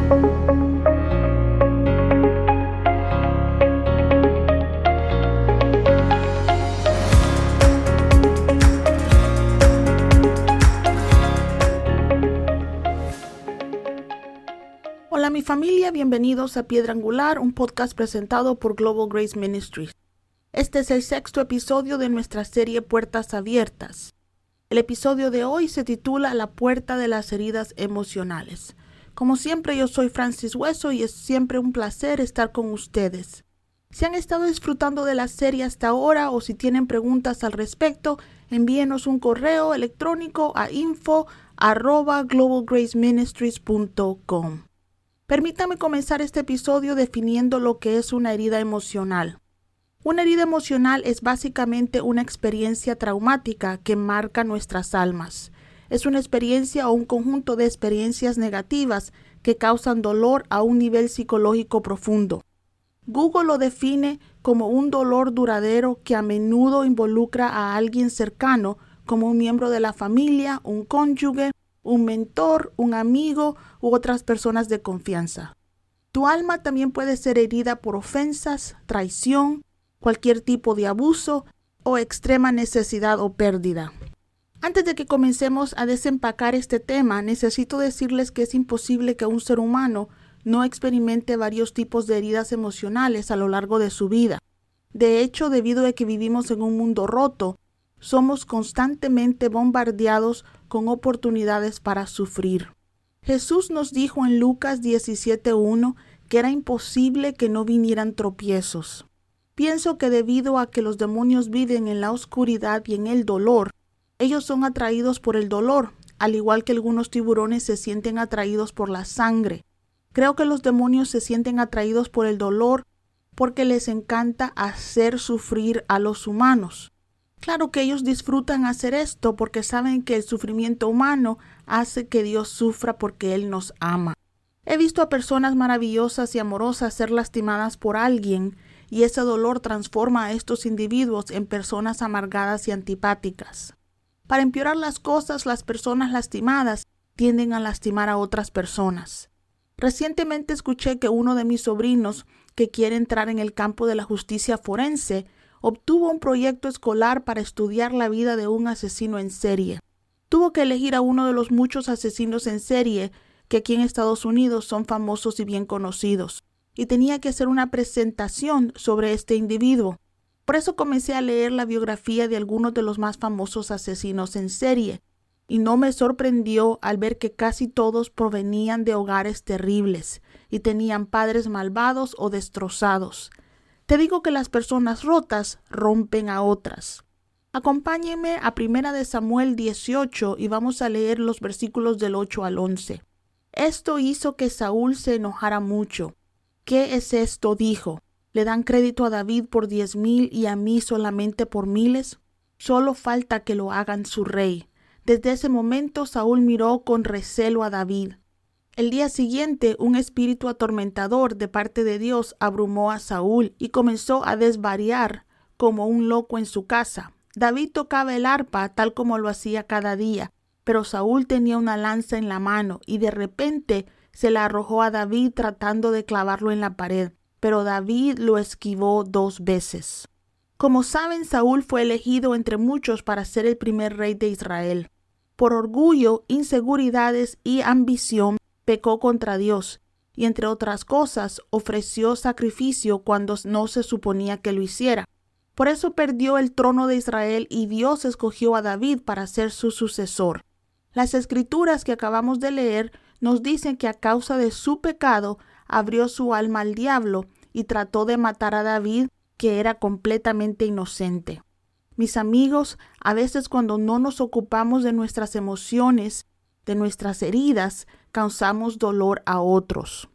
Hola mi familia, bienvenidos a Piedra Angular, un podcast presentado por Global Grace Ministries. Este es el 6º episodio de nuestra serie Puertas Abiertas. El episodio de hoy se titula La puerta de las heridas emocionales. Como siempre, yo soy Francis Hueso y es siempre un placer estar con ustedes. Si han estado disfrutando de la serie hasta ahora o si tienen preguntas al respecto, envíenos un correo electrónico a info@globalgraceministries.com. Permítame comenzar este episodio definiendo lo que es una herida emocional. Una herida emocional es básicamente una experiencia traumática que marca nuestras almas. Es una experiencia o un conjunto de experiencias negativas que causan dolor a un nivel psicológico profundo. Google lo define como un dolor duradero que a menudo involucra a alguien cercano, como un miembro de la familia, un cónyuge, un mentor, un amigo u otras personas de confianza. Tu alma también puede ser herida por ofensas, traición, cualquier tipo de abuso o extrema necesidad o pérdida. Antes de que comencemos a desempacar este tema, necesito decirles que es imposible que un ser humano no experimente varios tipos de heridas emocionales a lo largo de su vida. De hecho, debido a que vivimos en un mundo roto, somos constantemente bombardeados con oportunidades para sufrir. Jesús nos dijo en Lucas 17:1 que era imposible que no vinieran tropiezos. Pienso que debido a que los demonios viven en la oscuridad y en el dolor, ellos son atraídos por el dolor, al igual que algunos tiburones se sienten atraídos por la sangre. Creo que los demonios se sienten atraídos por el dolor porque les encanta hacer sufrir a los humanos. Claro que ellos disfrutan hacer esto porque saben que el sufrimiento humano hace que Dios sufra porque Él nos ama. He visto a personas maravillosas y amorosas ser lastimadas por alguien y ese dolor transforma a estos individuos en personas amargadas y antipáticas. Para empeorar las cosas, las personas lastimadas tienden a lastimar a otras personas. Recientemente escuché que uno de mis sobrinos, que quiere entrar en el campo de la justicia forense, obtuvo un proyecto escolar para estudiar la vida de un asesino en serie. Tuvo que elegir a uno de los muchos asesinos en serie que aquí en Estados Unidos son famosos y bien conocidos, y tenía que hacer una presentación sobre este individuo. Por eso comencé a leer la biografía de algunos de los más famosos asesinos en serie, y no me sorprendió al ver que casi todos provenían de hogares terribles y tenían padres malvados o destrozados. Te digo que las personas rotas rompen a otras. Acompáñenme a 1 de Samuel 18 y vamos a leer los versículos del 8 al 11. Esto hizo que Saúl se enojara mucho. ¿Qué es esto?, dijo. ¿Le dan crédito a David por 10,000 y a mí solamente por miles? Solo falta que lo hagan su rey. Desde ese momento Saúl miró con recelo a David. El día siguiente, un espíritu atormentador de parte de Dios abrumó a Saúl y comenzó a desvariar como un loco en su casa. David tocaba el arpa tal como lo hacía cada día, pero Saúl tenía una lanza en la mano y de repente se la arrojó a David tratando de clavarlo en la pared, pero David lo esquivó 2 veces. Como saben, Saúl fue elegido entre muchos para ser el primer rey de Israel. Por orgullo, inseguridades y ambición, pecó contra Dios y, entre otras cosas, ofreció sacrificio cuando no se suponía que lo hiciera. Por eso perdió el trono de Israel y Dios escogió a David para ser su sucesor. Las escrituras que acabamos de leer nos dicen que a causa de su pecado abrió su alma al diablo y trató de matar a David, que era completamente inocente. Mis amigos, a veces cuando no nos ocupamos de nuestras emociones, de nuestras heridas, causamos dolor a otros.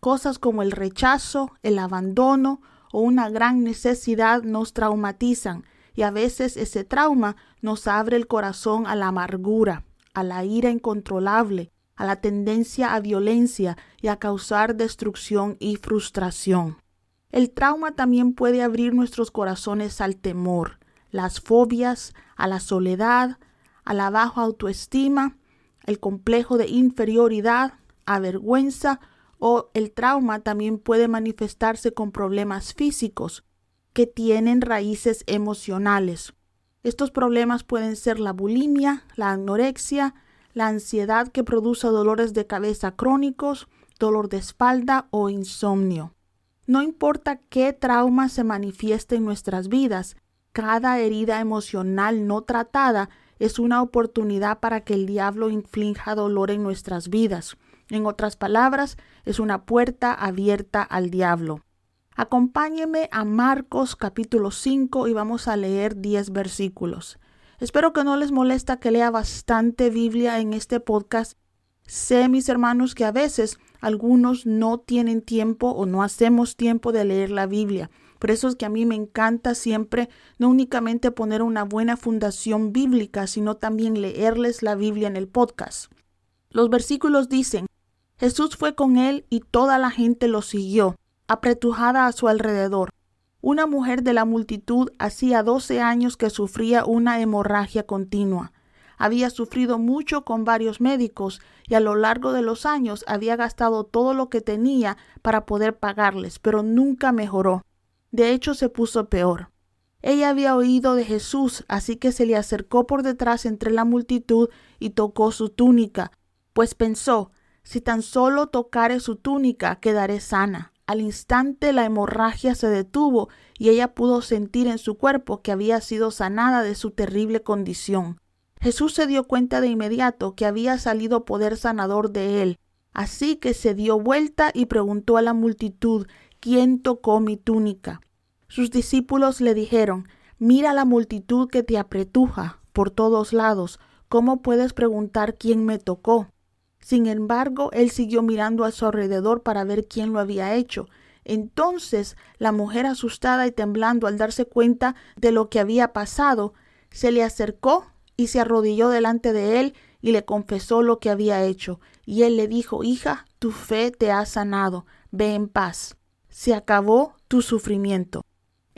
Cosas como el rechazo, el abandono o una gran necesidad nos traumatizan y a veces ese trauma nos abre el corazón a la amargura, a la ira incontrolable, a la tendencia a violencia y a causar destrucción y frustración. El trauma también puede abrir nuestros corazones al temor, las fobias, a la soledad, a la baja autoestima, el complejo de inferioridad, a vergüenza O el trauma también puede manifestarse con problemas físicos que tienen raíces emocionales. Estos problemas pueden ser la bulimia, la anorexia, la ansiedad que produce dolores de cabeza crónicos, dolor de espalda o insomnio. No importa qué trauma se manifieste en nuestras vidas, cada herida emocional no tratada es una oportunidad para que el diablo inflija dolor en nuestras vidas. En otras palabras, es una puerta abierta al diablo. Acompáñeme a Marcos capítulo 5 y vamos a leer 10 versículos. Espero que no les molesta que lea bastante Biblia en este podcast. Sé, mis hermanos, que a veces algunos no tienen tiempo o no hacemos tiempo de leer la Biblia. Por eso es que a mí me encanta siempre no únicamente poner una buena fundación bíblica, sino también leerles la Biblia en el podcast. Los versículos dicen: Jesús fue con él y toda la gente lo siguió, apretujada a su alrededor. Una mujer de la multitud hacía 12 años que sufría una hemorragia continua. Había sufrido mucho con varios médicos y a lo largo de los años había gastado todo lo que tenía para poder pagarles, pero nunca mejoró. De hecho, se puso peor. Ella había oído de Jesús, así que se le acercó por detrás entre la multitud y tocó su túnica, pues pensó: si tan solo tocare su túnica, quedaré sana. Al instante la hemorragia se detuvo y ella pudo sentir en su cuerpo que había sido sanada de su terrible condición. Jesús se dio cuenta de inmediato que había salido poder sanador de él, así que se dio vuelta y preguntó a la multitud: ¿quién tocó mi túnica? Sus discípulos le dijeron: mira la multitud que te apretuja por todos lados, ¿cómo puedes preguntar quién me tocó? Sin embargo, él siguió mirando a su alrededor para ver quién lo había hecho. Entonces, la mujer, asustada y temblando al darse cuenta de lo que había pasado, se le acercó y se arrodilló delante de él y le confesó lo que había hecho. Y él le dijo: hija, tu fe te ha sanado, ve en paz. Se acabó tu sufrimiento.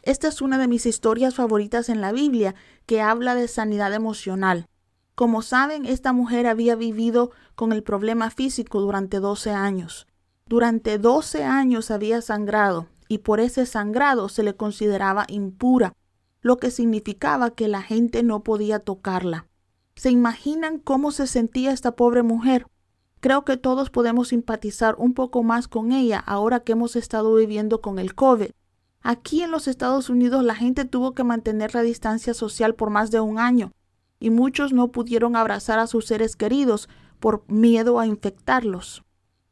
Esta es una de mis historias favoritas en la Biblia, que habla de sanidad emocional. Como saben, esta mujer había vivido con el problema físico durante 12 años. Durante 12 años había sangrado y por ese sangrado se le consideraba impura, lo que significaba que la gente no podía tocarla. ¿Se imaginan cómo se sentía esta pobre mujer? Creo que todos podemos simpatizar un poco más con ella ahora que hemos estado viviendo con el COVID. Aquí en los Estados Unidos la gente tuvo que mantener la distancia social por más de un año. Y muchos no pudieron abrazar a sus seres queridos por miedo a infectarlos.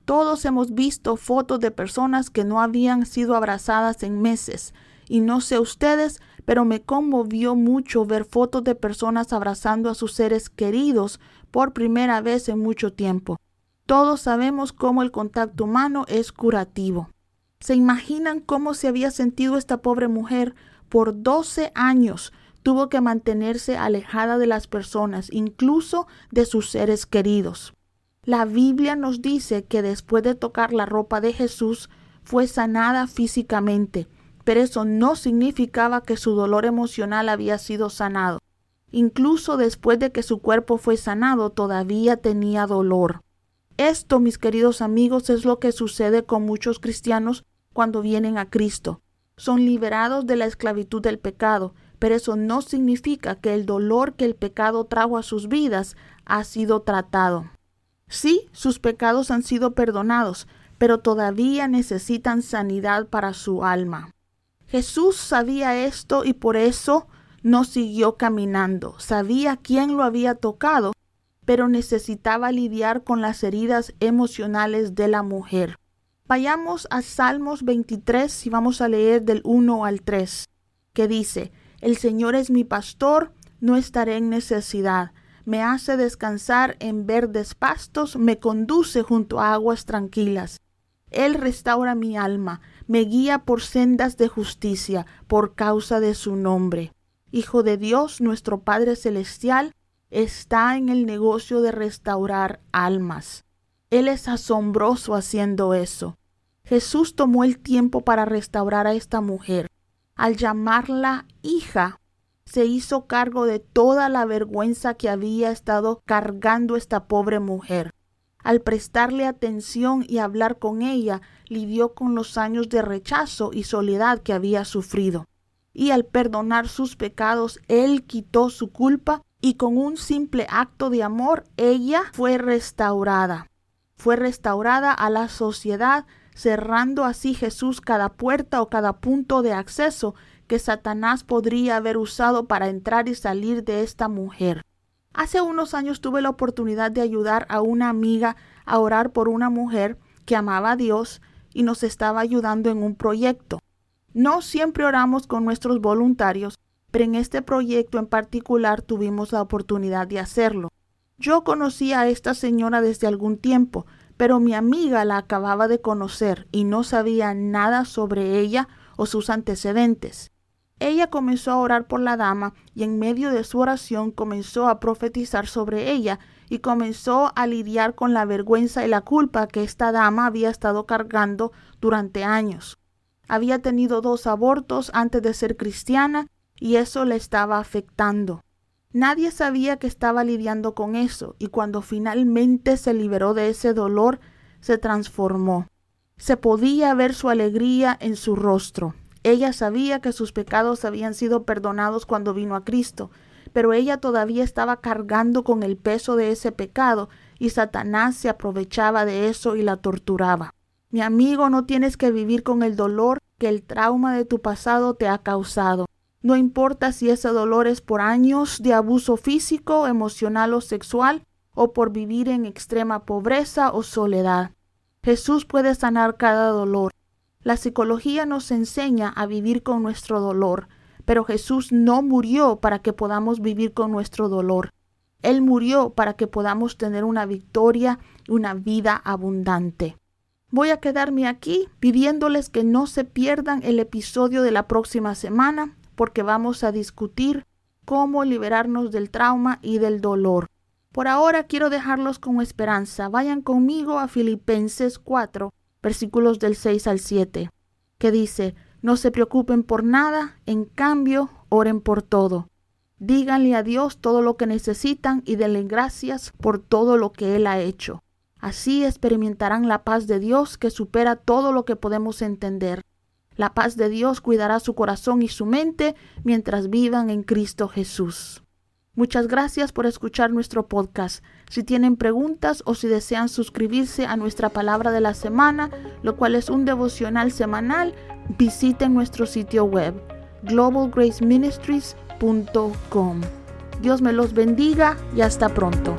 Todos hemos visto fotos de personas que no habían sido abrazadas en meses. Y no sé ustedes, pero me conmovió mucho ver fotos de personas abrazando a sus seres queridos por primera vez en mucho tiempo. Todos sabemos cómo el contacto humano es curativo. ¿Se imaginan cómo se había sentido esta pobre mujer? Por 12 años tuvo que mantenerse alejada de las personas, incluso de sus seres queridos. La Biblia nos dice que después de tocar la ropa de Jesús, fue sanada físicamente, pero eso no significaba que su dolor emocional había sido sanado. Incluso después de que su cuerpo fue sanado, todavía tenía dolor. Esto, mis queridos amigos, es lo que sucede con muchos cristianos cuando vienen a Cristo. Son liberados de la esclavitud del pecado, pero eso no significa que el dolor que el pecado trajo a sus vidas ha sido tratado. Sí, sus pecados han sido perdonados, pero todavía necesitan sanidad para su alma. Jesús sabía esto y por eso no siguió caminando. Sabía quién lo había tocado, pero necesitaba lidiar con las heridas emocionales de la mujer. Vayamos a Salmos 23 y vamos a leer del 1 al 3, que dice: El Señor es mi pastor, no estaré en necesidad. Me hace descansar en verdes pastos, me conduce junto a aguas tranquilas. Él restaura mi alma, me guía por sendas de justicia, por causa de su nombre. Hijo de Dios, nuestro Padre Celestial, está en el negocio de restaurar almas. Él es asombroso haciendo eso. Jesús tomó el tiempo para restaurar a esta mujer. Al llamarla hija, se hizo cargo de toda la vergüenza que había estado cargando esta pobre mujer. Al prestarle atención y hablar con ella, lidió con los años de rechazo y soledad que había sufrido. Y al perdonar sus pecados, Él quitó su culpa y con un simple acto de amor, ella fue restaurada. Fue restaurada a la sociedad, cerrando así Jesús cada puerta o cada punto de acceso que Satanás podría haber usado para entrar y salir de esta mujer. Hace unos años tuve la oportunidad de ayudar a una amiga a orar por una mujer que amaba a Dios y nos estaba ayudando en un proyecto. No siempre oramos con nuestros voluntarios, pero en este proyecto en particular tuvimos la oportunidad de hacerlo. Yo conocía a esta señora desde algún tiempo, pero mi amiga la acababa de conocer y no sabía nada sobre ella o sus antecedentes. Ella comenzó a orar por la dama y en medio de su oración comenzó a profetizar sobre ella y comenzó a lidiar con la vergüenza y la culpa que esta dama había estado cargando durante años. Había tenido 2 abortos antes de ser cristiana y eso le estaba afectando. Nadie sabía que estaba lidiando con eso y cuando finalmente se liberó de ese dolor, se transformó. Se podía ver su alegría en su rostro. Ella sabía que sus pecados habían sido perdonados cuando vino a Cristo, pero ella todavía estaba cargando con el peso de ese pecado y Satanás se aprovechaba de eso y la torturaba. Mi amigo, no tienes que vivir con el dolor que el trauma de tu pasado te ha causado. No importa si ese dolor es por años de abuso físico, emocional o sexual, o por vivir en extrema pobreza o soledad. Jesús puede sanar cada dolor. La psicología nos enseña a vivir con nuestro dolor, pero Jesús no murió para que podamos vivir con nuestro dolor. Él murió para que podamos tener una victoria y una vida abundante. Voy a quedarme aquí pidiéndoles que no se pierdan el episodio de la próxima semana, porque vamos a discutir cómo liberarnos del trauma y del dolor. Por ahora quiero dejarlos con esperanza. Vayan conmigo a Filipenses 4, versículos del 6 al 7, que dice: no se preocupen por nada, en cambio, oren por todo. Díganle a Dios todo lo que necesitan y denle gracias por todo lo que Él ha hecho. Así experimentarán la paz de Dios que supera todo lo que podemos entender. La paz de Dios cuidará su corazón y su mente mientras vivan en Cristo Jesús. Muchas gracias por escuchar nuestro podcast. Si tienen preguntas o si desean suscribirse a nuestra palabra de la semana, lo cual es un devocional semanal, visiten nuestro sitio web globalgraceministries.com. Dios me los bendiga y hasta pronto.